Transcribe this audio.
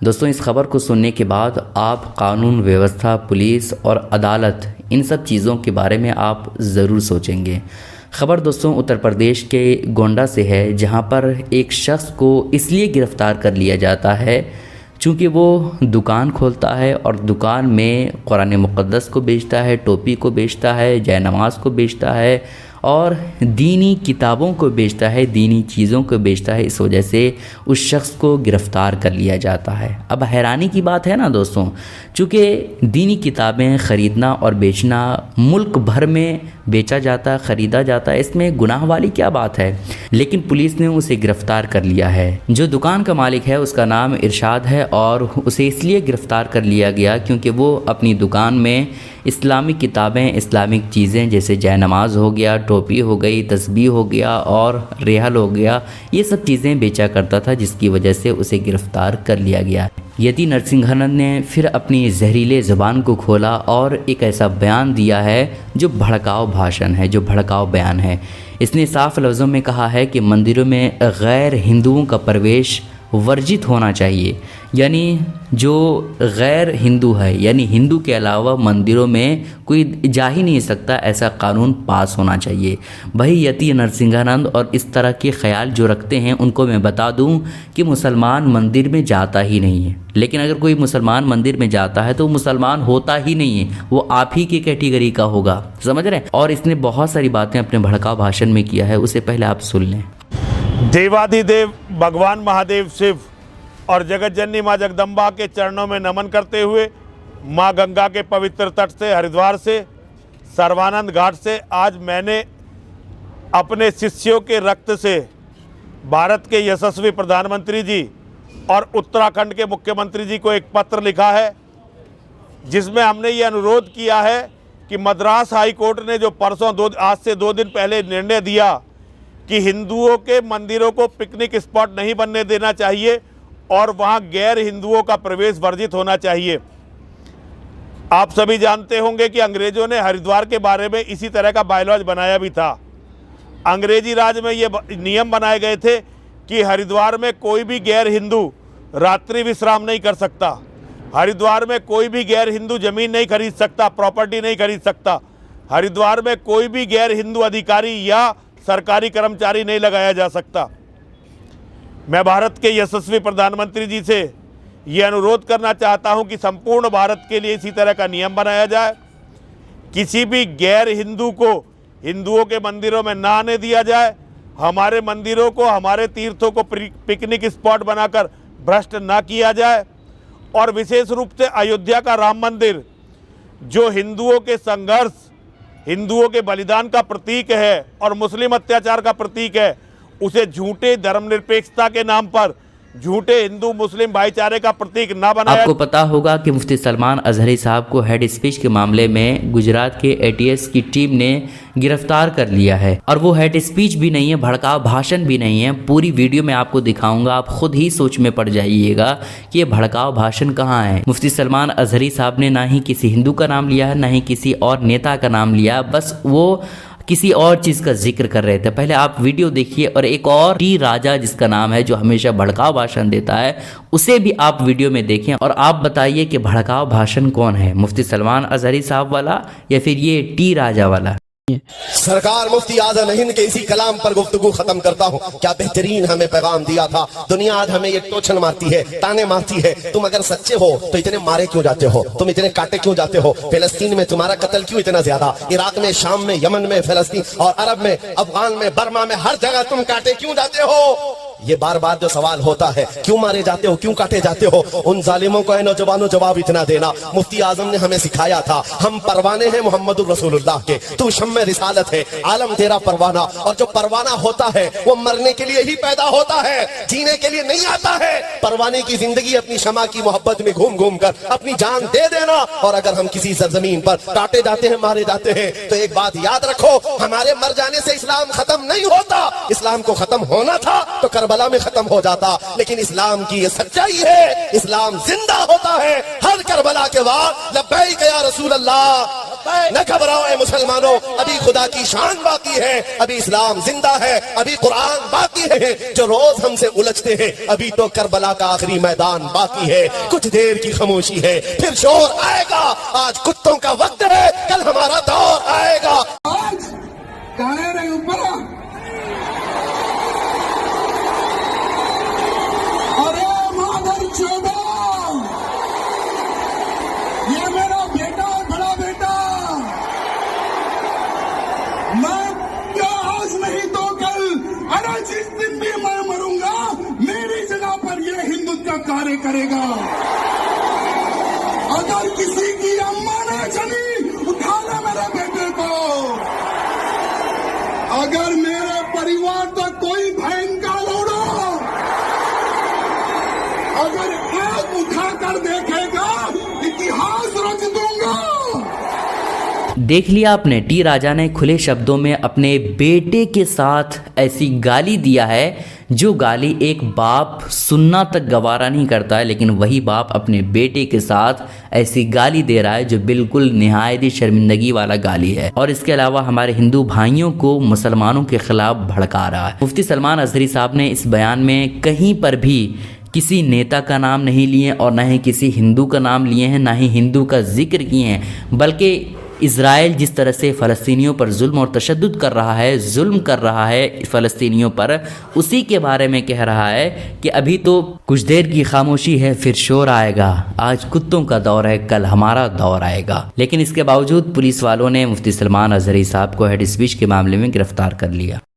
दोस्तों, इस खबर को सुनने के बाद आप कानून व्यवस्था, पुलिस और अदालत, इन सब चीज़ों के बारे में आप ज़रूर सोचेंगे। खबर दोस्तों उत्तर प्रदेश के गोंडा से है, जहां पर एक शख्स को इसलिए गिरफ़्तार कर लिया जाता है चूँकि वो दुकान खोलता है और दुकान में कुरान मुक़द्दस को बेचता है, टोपी को बेचता है, जय नमाज को बेचता है और दीनी किताबों को बेचता है, दीनी चीज़ों को बेचता है। इस वजह से उस शख्स को गिरफ़्तार कर लिया जाता है। अब हैरानी की बात है ना दोस्तों, चूँकि दीनी किताबें ख़रीदना और बेचना मुल्क भर में बेचा जाता है, ख़रीदा जाता है, इसमें गुनाह वाली क्या बात है। लेकिन पुलिस ने उसे गिरफ़्तार कर लिया है। जो दुकान का मालिक है उसका नाम इरशाद है और उसे इसलिए गिरफ़्तार कर लिया गया क्योंकि वो अपनी दुकान में इस्लामिक किताबें, इस्लामिक चीज़ें जैसे जय नमाज हो गया, टोपी हो गई, तस्बीह हो गया और रेहल हो गया, ये सब चीज़ें बेचा करता था, जिसकी वजह से उसे गिरफ़्तार कर लिया गया। यति नरसिंघानंद ने फिर अपनी जहरीले ज़ुबान को खोला और एक ऐसा बयान दिया है जो भड़काऊ भाषण है, जो भड़काऊ बयान है। इसने साफ लफ्ज़ों में कहा है कि मंदिरों में गैर हिंदुओं का प्रवेश वर्जित होना चाहिए, यानी जो गैर हिंदू है, यानी हिंदू के अलावा मंदिरों में कोई जा ही नहीं सकता, ऐसा कानून पास होना चाहिए। वही यति नरसिंघानंद और इस तरह के ख्याल जो रखते हैं उनको मैं बता दूं कि मुसलमान मंदिर में जाता ही नहीं है। लेकिन अगर कोई मुसलमान मंदिर में जाता है तो मुसलमान होता ही नहीं है, वो आप ही की कैटेगरी का होगा, समझ रहे हैं। और इसने बहुत सारी बातें अपने भड़काऊ भाषण में किया है, उसे पहले आप सुन लें। देवाधिदेव भगवान महादेव शिव और जगत जननी माँ जगदम्बा के चरणों में नमन करते हुए माँ गंगा के पवित्र तट से, हरिद्वार से, सर्वानंद घाट से आज मैंने अपने शिष्यों के रक्त से भारत के यशस्वी प्रधानमंत्री जी और उत्तराखंड के मुख्यमंत्री जी को एक पत्र लिखा है, जिसमें हमने ये अनुरोध किया है कि मद्रास हाई कोर्ट ने जो परसों आज से 2 दिन पहले निर्णय दिया कि हिंदुओं के मंदिरों को पिकनिक स्पॉट नहीं बनने देना चाहिए और वहां गैर हिंदुओं का प्रवेश वर्जित होना चाहिए। आप सभी जानते होंगे कि अंग्रेजों ने हरिद्वार के बारे में इसी तरह का बायलॉज बनाया भी था। अंग्रेजी राज में ये नियम बनाए गए थे कि हरिद्वार में कोई भी गैर हिंदू रात्रि विश्राम नहीं कर सकता, हरिद्वार में कोई भी गैर हिंदू ज़मीन नहीं खरीद सकता, प्रॉपर्टी नहीं खरीद सकता, हरिद्वार में कोई भी गैर हिंदू अधिकारी या सरकारी कर्मचारी नहीं लगाया जा सकता। मैं भारत के यशस्वी प्रधानमंत्री जी से ये अनुरोध करना चाहता हूं कि संपूर्ण भारत के लिए इसी तरह का नियम बनाया जाए। किसी भी गैर हिंदू को हिंदुओं के मंदिरों में ना आने दिया जाए, हमारे मंदिरों को, हमारे तीर्थों को पिकनिक स्पॉट बनाकर भ्रष्ट ना किया जाए। और विशेष रूप से अयोध्या का राम मंदिर जो हिंदुओं के संघर्ष, हिंदुओं के बलिदान का प्रतीक है और मुस्लिम अत्याचार का प्रतीक है, उसे झूठे धर्मनिरपेक्षता के नाम पर झूठे हिंदू मुस्लिम भाईचारे का प्रतीक ना बनाया। आपको पता होगा कि मुफ्ती सलमान अजहरी साहब को हेड स्पीच के मामले में गुजरात के एटीएस की टीम ने गिरफ्तार कर लिया है और वो हेड स्पीच भी नहीं है, भड़काऊ भाषण भी नहीं है। पूरी वीडियो में आपको दिखाऊंगा, आप खुद ही सोच में पड़ जाइएगा कि ये भड़काऊ भाषण कहाँ है। मुफ्ती सलमान अजहरी साहब ने ना ही किसी हिंदू का नाम लिया है, ना ही किसी और नेता का नाम लिया, बस वो किसी और चीज़ का जिक्र कर रहे थे। पहले आप वीडियो देखिए और एक और टी राजा जिसका नाम है, जो हमेशा भड़काऊ भाषण देता है, उसे भी आप वीडियो में देखें और आप बताइए कि भड़काऊ भाषण कौन है, मुफ्ती सलमान अजहरी साहब वाला या फिर ये टी राजा वाला। सरकार मुफ्ती आज़म हिंद के इसी कलाम पर गुफ्तगू खत्म करता हूँ। क्या बेहतरीन हमें पैगाम दिया था। दुनिया आज हमें ये टोचन मारती है, ताने मारती है, तुम अगर सच्चे हो तो इतने मारे क्यों जाते हो, तुम इतने काटे क्यों जाते हो, फिलिस्तीन में तुम्हारा कत्ल क्यों इतना ज्यादा, इराक में, शाम में, यमन में, फिलिस्तीन और अरब में, अफगान में, बर्मा में, हर जगह तुम काटे क्यों जाते हो। ये बार बार जो सवाल होता है, क्यों मारे जाते हो, क्यों काटे जाते हो, उन जालिमों को नौजवानों जवाब इतना देना। मुफ्ती आजम ने हमें सिखाया था, हम परवाने हैं मोहम्मद रसूलुल्लाह के, तू शम्मे रिसालत है, आलम तेरा परवाना। और जो परवाना होता है वो मरने के लिए ही पैदा होता है, जीने के लिए नहीं आता है। परवाने की जिंदगी अपनी शमा की मोहब्बत में घूम घूम कर अपनी जान दे देना। और अगर हम किसी सरजमीन पर काटे जाते हैं, मारे जाते हैं, तो एक बात याद रखो, हमारे मर जाने से इस्लाम खत्म नहीं होता। इस्लाम को खत्म होना था तो करबला में खत्म हो जाता, लेकिन इस्लाम की ये सच्चाई है, इस्लाम जिंदा होता है हर करबला के बाद। लब्बैक या रसूल अल्लाह। न घबराओ ऐ मुसलमानों, अभी खुदा की शान बाकी है, अभी इस्लाम जिंदा है, अभी कुरान बाकी है। जो रोज हमसे उलझते हैं, अभी तो करबला का आखिरी मैदान बाकी है। कुछ देर की खामोशी है, फिर शोर आएगा। आज कुत्तों का वक्त है, कल हमारा दौर आएगा। आज काले रे ऊपर अरे माधर चौदह, ये मेरा बेटा है, बड़ा बेटा। मैं क्या आज नहीं तो कल, अरे जिस दिन भी मैं मरूंगा, मेरी जगह पर ये हिंदुत्व का कार्य करेगा। अगर किसी की अम्मा ने चली, उठा ले मेरे बेटे को। अगर मेरे परिवार तक कोई बहन का लोड़ा अगर आंख उठाकर देखेगा, इतिहास रच दूंगा। देख लिया आपने, टी राजा ने खुले शब्दों में अपने बेटे के साथ ऐसी गाली दिया है जो गाली एक बाप सुनना तक गवारा नहीं करता है, लेकिन वही बाप अपने बेटे के साथ ऐसी गाली दे रहा है जो बिल्कुल निहायत ही शर्मिंदगी वाला गाली है। और इसके अलावा हमारे हिंदू भाइयों को मुसलमानों के खिलाफ भड़का रहा है। मुफ्ती सलमान अजहरी साहब ने इस बयान में कहीं पर भी किसी नेता का नाम नहीं लिए और ना ही किसी हिंदू का नाम लिए हैं, ना ही हिंदू का जिक्र किए हैं, बल्कि इज़राइल जिस तरह से फ़लस्तीनियों पर जुल्म और तशद्दुद कर रहा है, जुल्म कर रहा है फ़लस्तीनियों पर, उसी के बारे में कह रहा है कि अभी तो कुछ देर की खामोशी है, फिर शोर आएगा। आज कुत्तों का दौर है, कल हमारा दौर आएगा। लेकिन इसके बावजूद पुलिस वालों ने मुफ्ती सलमान अजहरी साहब को हेड स्पीच के मामले में गिरफ्तार कर लिया।